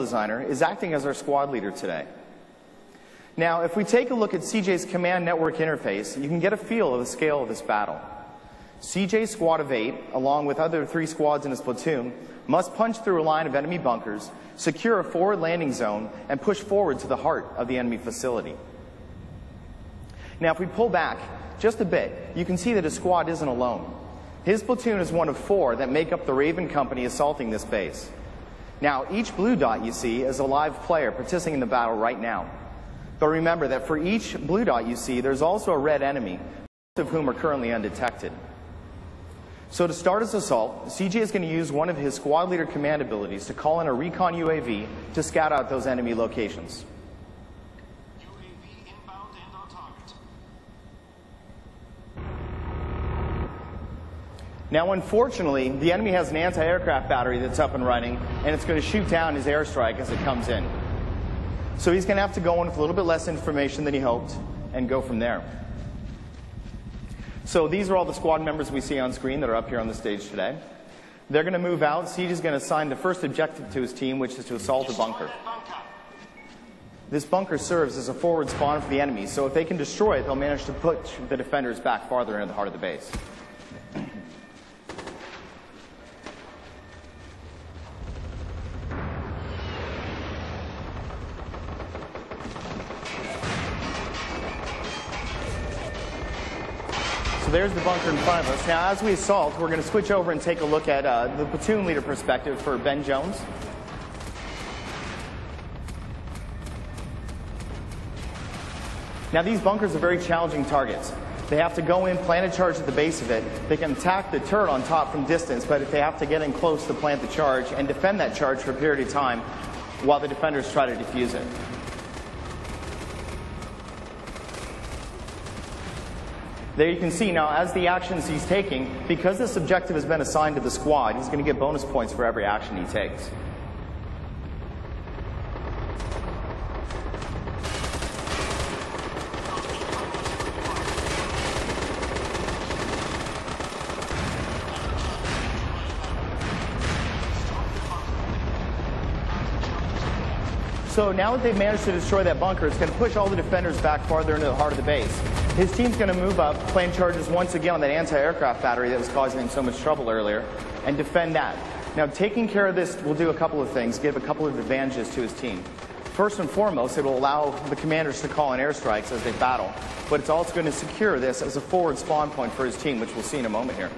designer, is acting as our squad leader today. Now, if we take a look at CJ's command network interface, you can get a feel of the scale of this battle. CJ's squad of 8, along with other 3 squads in his platoon, must punch through a line of enemy bunkers, secure a forward landing zone, and push forward to the heart of the enemy facility. Now, if we pull back just a bit, you can see that his squad isn't alone. His platoon is one of 4 that make up the Raven Company assaulting this base. Now, each blue dot you see is a live player participating in the battle right now. But remember that for each blue dot you see, there's also a red enemy, most of whom are currently undetected. So to start his assault, CJ is going to use one of his squad leader command abilities to call in a recon UAV to scout out those enemy locations. UAV inbound and on target. Now, unfortunately, the enemy has an anti-aircraft battery that's up and running, and it's going to shoot down his airstrike as it comes in. So he's going to have to go in with a little bit less information than he hoped and go from there. So these are all the squad members we see on screen that are up here on the stage today. They're going to move out. CJ is going to assign the first objective to his team, which is to assault a bunker. This bunker serves as a forward spawn for the enemy, so if they can destroy it, they'll manage to push the defenders back farther into the heart of the base. So there's the bunker in front of us. Now, as we assault, we're going to switch over and take a look at the platoon leader perspective for Ben Jones. Now, these bunkers are very challenging targets. They have to go in, plant a charge at the base of it. They can attack the turret on top from distance, but if they have to get in close to plant the charge and defend that charge for a period of time while the defenders try to defuse it. There you can see now, as the actions he's taking, because this objective has been assigned to the squad, he's going to get bonus points for every action he takes. So now that they've managed to destroy that bunker, it's going to push all the defenders back farther into the heart of the base. His team's going to move up, plant charges once again on that anti-aircraft battery that was causing him so much trouble earlier, and defend that. Now, taking care of this will do a couple of things, give a couple of advantages to his team. First and foremost, it will allow the commanders to call in airstrikes as they battle, but it's also going to secure this as a forward spawn point for his team, which we'll see in a moment here.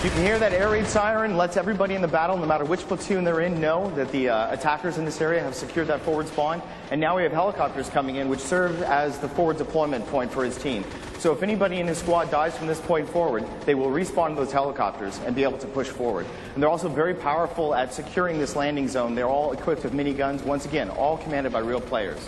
You can hear that air raid siren, lets everybody in the battle, no matter which platoon they're in, know that the attackers in this area have secured that forward spawn. And now we have helicopters coming in, which serve as the forward deployment point for his team. So if anybody in his squad dies from this point forward, they will respawn those helicopters and be able to push forward. And they're also very powerful at securing this landing zone. They're all equipped with miniguns, once again, all commanded by real players.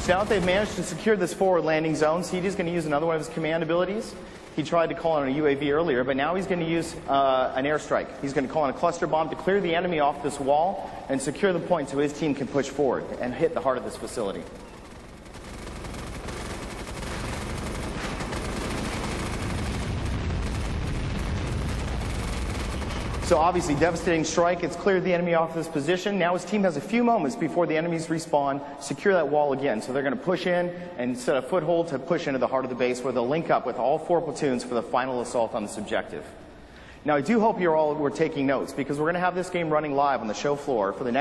Now that they've managed to secure this forward landing zone, CJ is going to use another one of his command abilities. He tried to call in a UAV earlier, but now he's going to use an airstrike. He's going to call in a cluster bomb to clear the enemy off this wall and secure the point so his team can push forward and hit the heart of this facility. So obviously, devastating strike. It's cleared the enemy off this position. Now his team has a few moments before the enemies respawn, secure that wall again. So they're going to push in and set a foothold to push into the heart of the base where they'll link up with all 4 platoons for the final assault on this objective. Now, I do hope you all were taking notes because we're going to have this game running live on the show floor for the next